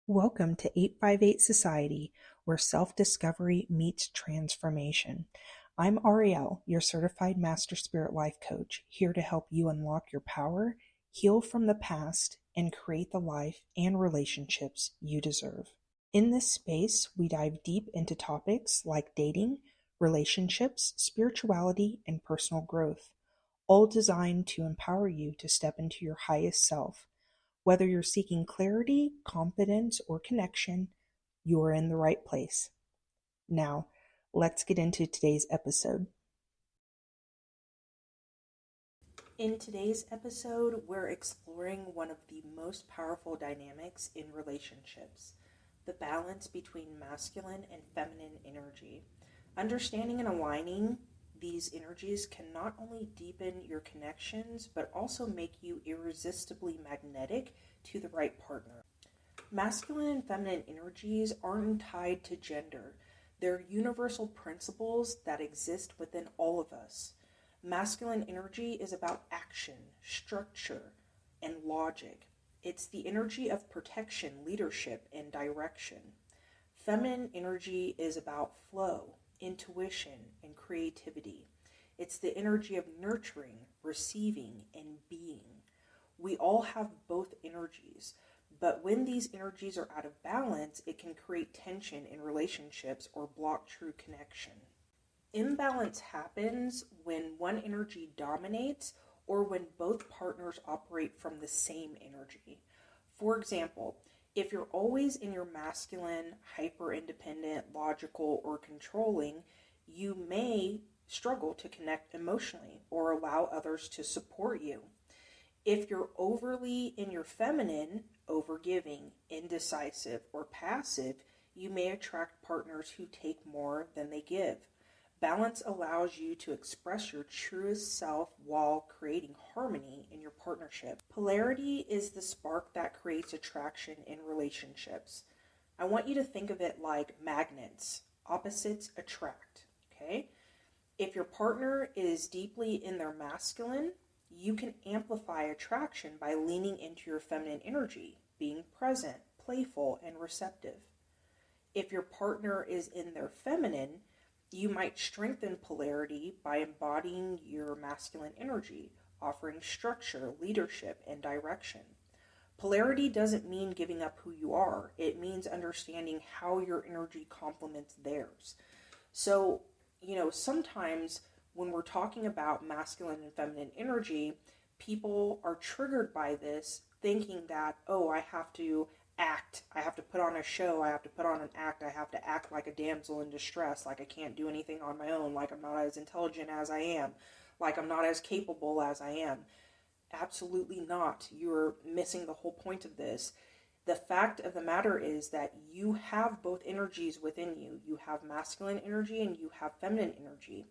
Welcome to 858 Society, where self-discovery meets transformation. I'm Ariel, your certified Master Spirit Life Coach, here to help you unlock your power, heal from the past, and create the life and relationships you deserve. In this space, we dive deep into topics like dating, relationships, spirituality, and personal growth, all designed to empower you to step into your highest self. Whether you're seeking clarity, confidence, or connection, you're in the right place. Now, let's get into today's episode. In today's episode, we're exploring one of the most powerful dynamics in relationships, the balance between masculine and feminine energy. Understanding and aligning these energies can not only deepen your connections, but also make you irresistibly magnetic to the right partner. Masculine and feminine energies aren't tied to gender. They're universal principles that exist within all of us. Masculine energy is about action, structure, and logic. It's the energy of protection, leadership, and direction. Feminine energy is about flow, intuition, and creativity. It's the energy of nurturing, receiving, and being. We all have both energies, but when these energies are out of balance, it can create tension in relationships or block true connection. Imbalance happens when one energy dominates or when both partners operate from the same energy. For example, if you're always in your masculine, hyper-independent, logical, or controlling, you may struggle to connect emotionally or allow others to support you. If you're overly in your feminine, overgiving, indecisive, or passive, you may attract partners who take more than they give. Balance allows you to express your truest self while creating harmony in your partnership. Polarity is the spark that creates attraction in relationships. I want you to think of it like magnets. Opposites attract, okay? If your partner is deeply in their masculine, you can amplify attraction by leaning into your feminine energy, being present, playful, and receptive. If your partner is in their feminine, you might strengthen polarity by embodying your masculine energy, offering structure, leadership, and direction. Polarity doesn't mean giving up who you are. It means understanding how your energy complements theirs. So, sometimes when we're talking about masculine and feminine energy, people are triggered by this thinking that, oh, I have to act, I have to put on a show, I have to put on an act, I have to act like a damsel in distress, like I can't do anything on my own, like I'm not as intelligent as I am, like I'm not as capable as I am. Absolutely not. You're missing the whole point of this. The fact of the matter is that you have both energies within you. You have masculine energy and you have feminine energy.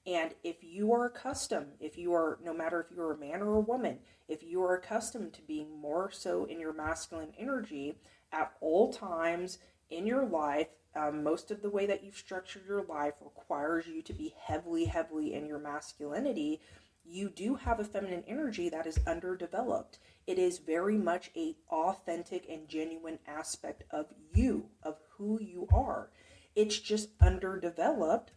And if you are accustomed, no matter if you're a man or a woman, if you are accustomed to being more so in your masculine energy at all times in your life, most of the way that you've structured your life requires you to be heavily in your masculinity. You do have a feminine energy that is underdeveloped. It is very much a authentic and genuine aspect of you, of who you are. It's just undeveloped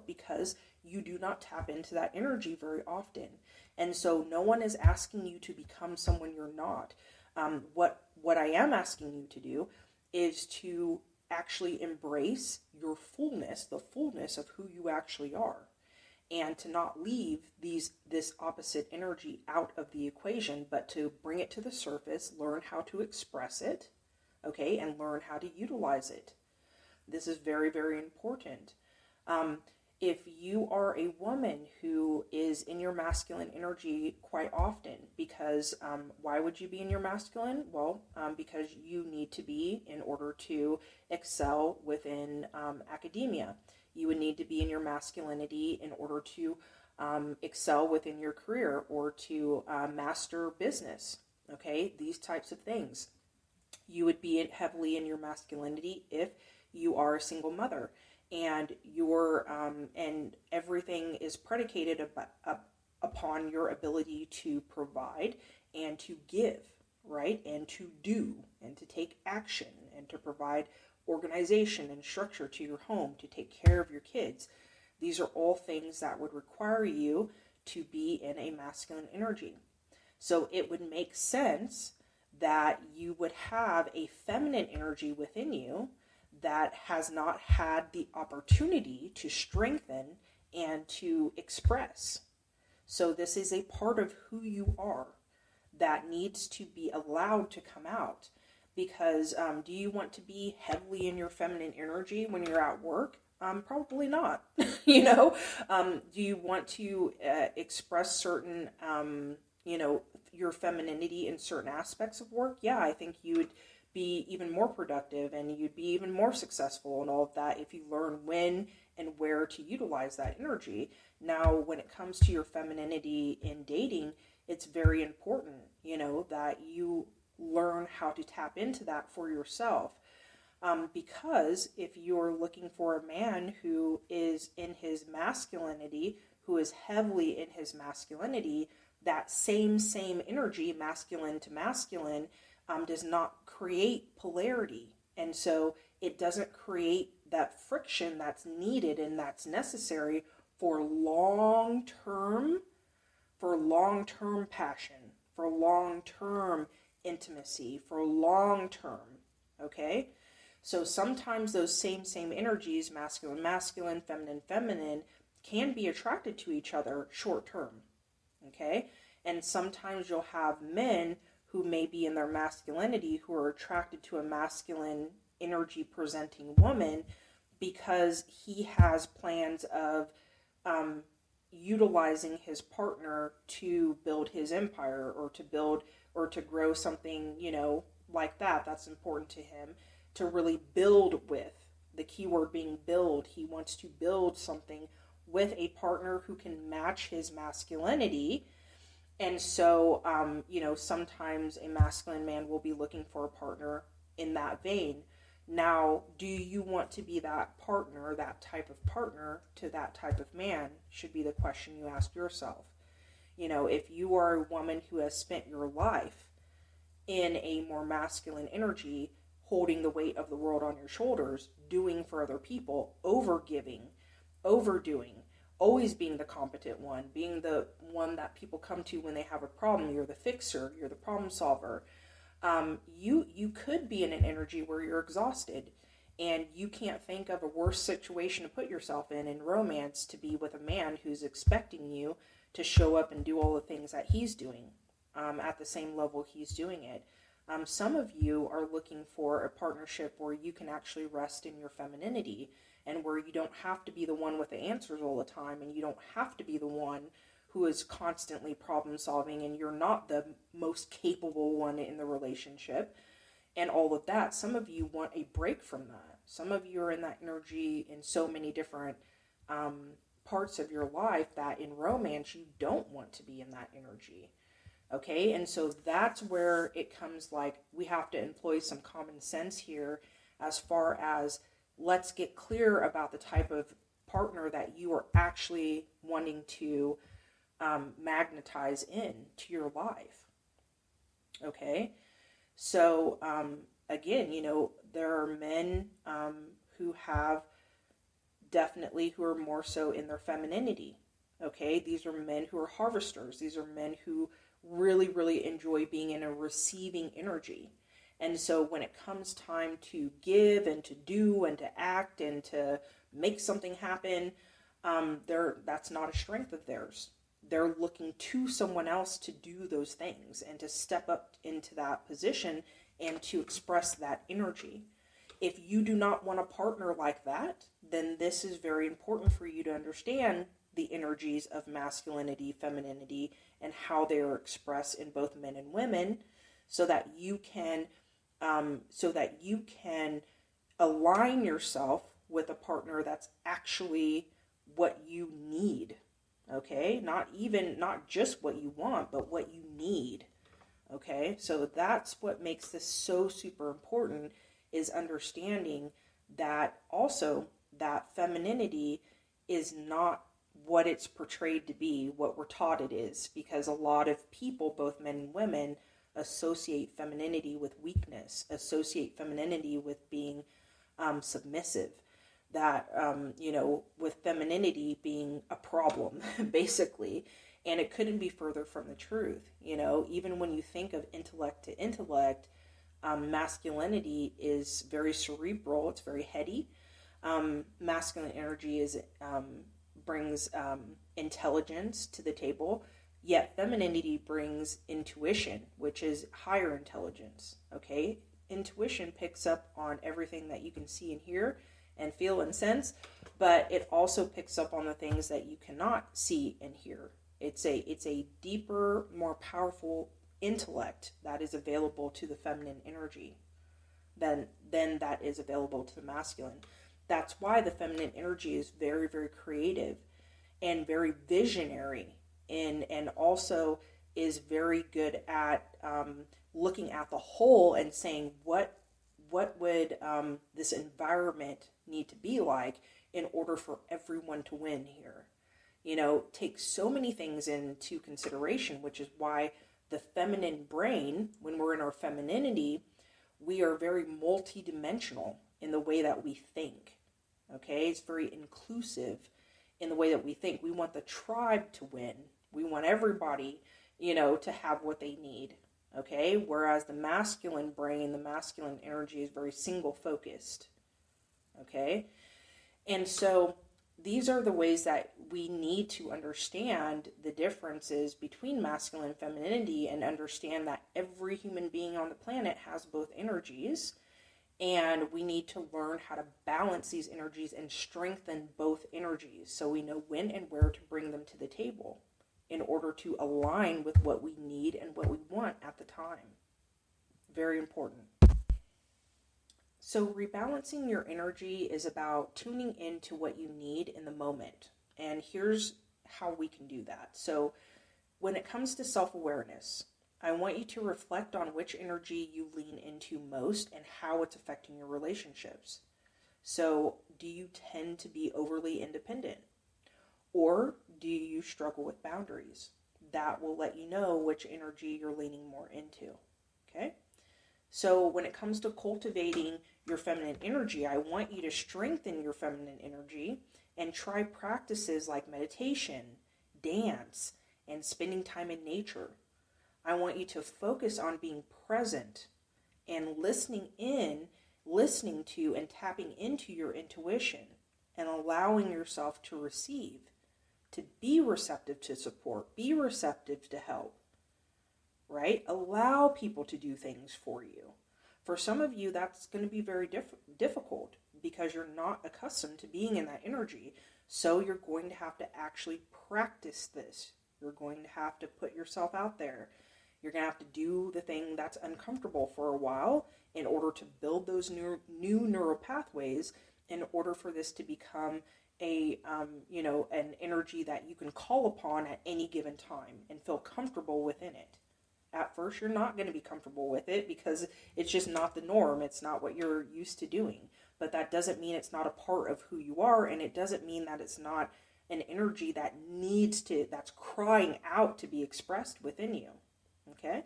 because you do not tap into that energy very often. And so no one is asking you to become someone you're not. What I am asking you to do is to actually embrace your fullness, the fullness of who you actually are, and to not leave this opposite energy out of the equation, but to bring it to the surface, learn how to express it, okay, and learn how to utilize it. This is very, very important. If you are a woman who is in your masculine energy quite often, because why would you be in your masculine? Well, because you need to be in order to excel within academia. You would need to be in your masculinity in order to excel within your career or to master business. Okay, these types of things. You would be heavily in your masculinity if you are a single mother, and and everything is predicated upon your ability to provide and to give. right? And to do and to take action and to provide organization and structure to your home, to take care of your kids. These are all things that would require you to be in a masculine energy. So it would make sense that you would have a feminine energy within you that has not had the opportunity to strengthen and to express. So this is a part of who you are that needs to be allowed to come out. Because do you want to be heavily in your feminine energy when you're at work? Probably not. Do you want to express certain, your femininity in certain aspects of work? Yeah, I think you would be even more productive and you'd be even more successful and all of that if you learn when and where to utilize that energy. Now, when it comes to your femininity in dating, it's very important, that you learn how to tap into that for yourself. Because if you're looking for a man who is in his masculinity, who is heavily in his masculinity, that same energy, masculine to masculine, does not create polarity. And so it doesn't create that friction that's needed and that's necessary for long-term passion, for long-term intimacy, for long-term, okay? So sometimes those same energies, masculine, feminine, can be attracted to each other short-term, okay? And sometimes you'll have men who may be in their masculinity who are attracted to a masculine energy presenting woman because he has plans of utilizing his partner to build his empire or to grow something, like that. That's important to him, to really build with. The key word being build. He wants to build something with a partner who can match his masculinity. And so, sometimes a masculine man will be looking for a partner in that vein. Now, do you want to be that partner, that type of partner to that type of man, should be the question you ask yourself. If you are a woman who has spent your life in a more masculine energy, holding the weight of the world on your shoulders, doing for other people, overgiving, overdoing, always being the competent one, being the one that people come to when they have a problem, you're the fixer, you're the problem solver, you could be in an energy where you're exhausted and you can't think of a worse situation to put yourself in romance, to be with a man who's expecting you to show up and do all the things that he's doing at the same level he's doing it. Some of you are looking for a partnership where you can actually rest in your femininity and where you don't have to be the one with the answers all the time, and you don't have to be the one who is constantly problem solving, and you're not the most capable one in the relationship and all of that. Some of you want a break from that. Some of you are in that energy in so many different parts of your life that in romance you don't want to be in that energy. Okay, and so that's where it comes, like, we have to employ some common sense here as far as let's get clear about the type of partner that you are actually wanting to magnetize into your life. Okay, so again, there are men who have definitely, who are more so in their femininity. Okay, these are men who are harvesters. These are men who really, really enjoy being in a receiving energy. And so when it comes time to give and to do and to act and to make something happen, that's not a strength of theirs. They're looking to someone else to do those things and to step up into that position and to express that energy. If you do not want a partner like that, then this is very important for you to understand the energies of masculinity, femininity, and how they are expressed in both men and women, so that you can align yourself with a partner that's actually what you need. Okay, not just what you want, but what you need. Okay, so that's what makes this so super important, is understanding that also that femininity is not what it's portrayed to be, what we're taught it is, because a lot of people, both men and women, associate femininity with weakness, associate femininity with being submissive, that, with femininity being a problem, basically. And it couldn't be further from the truth. Even when you think of intellect to intellect, masculinity is very cerebral, it's very heady. Masculine energy brings intelligence to the table, yet femininity brings intuition, which is higher intelligence. Okay, intuition picks up on everything that you can see and hear and feel and sense, but it also picks up on the things that you cannot see and hear. It's a deeper, more powerful intellect that is available to the feminine energy than that is available to the masculine. That's why the feminine energy is very, very creative and very visionary, and also is very good at looking at the whole and saying what would this environment need to be like in order for everyone to win here. Take so many things into consideration, which is why the feminine brain, when we're in our femininity, we are very multidimensional in the way that we think. Okay, it's very inclusive in the way that we think. We want the tribe to win. We want everybody, to have what they need. Okay, whereas the masculine brain, the masculine energy is very single focused. Okay, and so these are the ways that we need to understand the differences between masculine and femininity, and understand that every human being on the planet has both energies, and we need to learn how to balance these energies and strengthen both energies so we know when and where to bring them to the table in order to align with what we need and what we want at the time. Very important. So rebalancing your energy is about tuning into what you need in the moment. And here's how we can do that. So when it comes to self-awareness, I want you to reflect on which energy you lean into most and how it's affecting your relationships. So do you tend to be overly independent? Or do you struggle with boundaries? That will let you know which energy you're leaning more into. Okay? So when it comes to cultivating your feminine energy, I want you to strengthen your feminine energy and try practices like meditation, dance, and spending time in nature. I want you to focus on being present and listening to and tapping into your intuition and allowing yourself to receive, to be receptive to support, be receptive to help. Right? Allow people to do things for you. For some of you, that's going to be very difficult because you're not accustomed to being in that energy. So you're going to have to actually practice this. You're going to have to put yourself out there. You're going to have to do the thing that's uncomfortable for a while in order to build those new neural pathways in order for this to become an energy that you can call upon at any given time and feel comfortable within it. At first, you're not going to be comfortable with it because it's just not the norm. It's not what you're used to doing. But that doesn't mean it's not a part of who you are, and it doesn't mean that it's not an energy that's crying out to be expressed within you. Okay?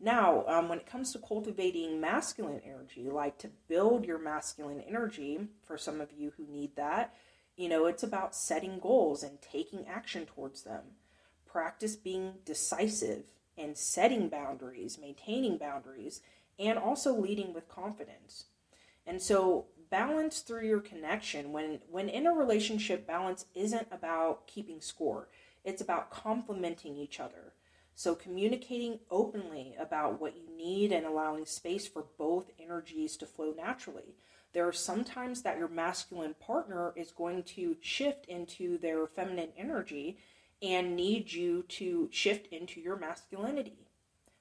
Now, when it comes to cultivating masculine energy, like to build your masculine energy, for some of you who need that, it's about setting goals and taking action towards them. Practice being decisive and setting boundaries, maintaining boundaries, and also leading with confidence. And so balance through your connection. When in a relationship, balance isn't about keeping score. It's about complementing each other. So communicating openly about what you need and allowing space for both energies to flow naturally. There are some times that your masculine partner is going to shift into their feminine energy and need you to shift into your masculinity.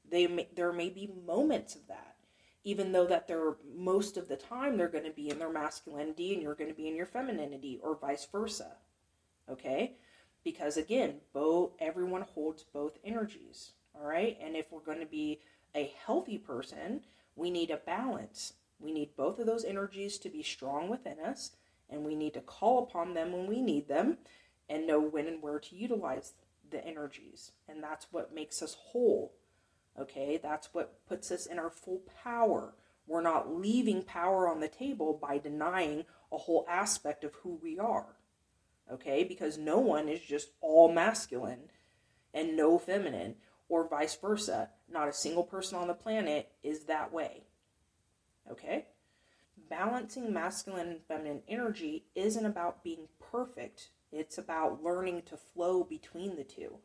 There may be moments of that, even though that most of the time they're going to be in their masculinity and you're going to be in your femininity, or vice versa. Okay? Because again, everyone holds both energies. All right? And if we're going to be a healthy person, we need a balance. We need both of those energies to be strong within us, and we need to call upon them when we need them and know when and where to utilize the energies. And that's what makes us whole. Okay, that's what puts us in our full power. We're not leaving power on the table by denying a whole aspect of who we are. Okay, because no one is just all masculine and no feminine, or vice versa. Not a single person on the planet is that way. Okay? Balancing masculine and feminine energy isn't about being perfect, it's about learning to flow between the two.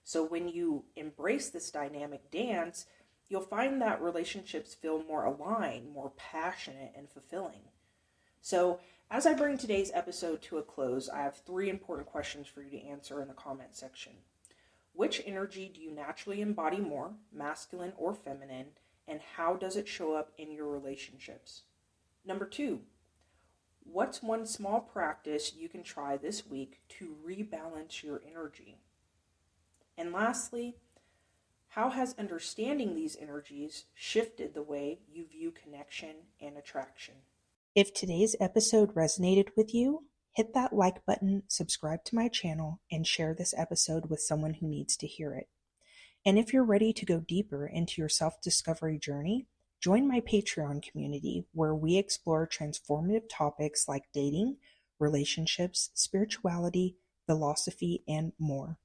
So when you embrace this dynamic dance, you'll find that relationships feel more aligned, more passionate, and fulfilling. So, as I bring today's episode to a close, I have 3 important questions for you to answer in the comment section. Which energy do you naturally embody more, masculine or feminine, and how does it show up in your relationships? Number 2, what's one small practice you can try this week to rebalance your energy? And lastly, how has understanding these energies shifted the way you view connection and attraction? If today's episode resonated with you, hit that like button, subscribe to my channel, and share this episode with someone who needs to hear it. And if you're ready to go deeper into your self-discovery journey, join my Patreon community where we explore transformative topics like dating, relationships, spirituality, philosophy, and more.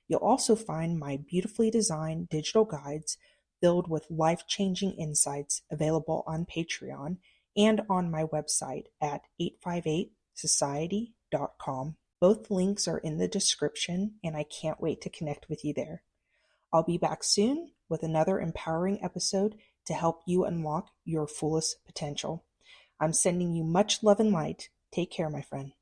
You'll also find my beautifully designed digital guides filled with life-changing insights available on Patreon and on my website at 858society.com. Both links are in the description, and I can't wait to connect with you there. I'll be back soon with another empowering episode to help you unlock your fullest potential. I'm sending you much love and light. Take care, my friend.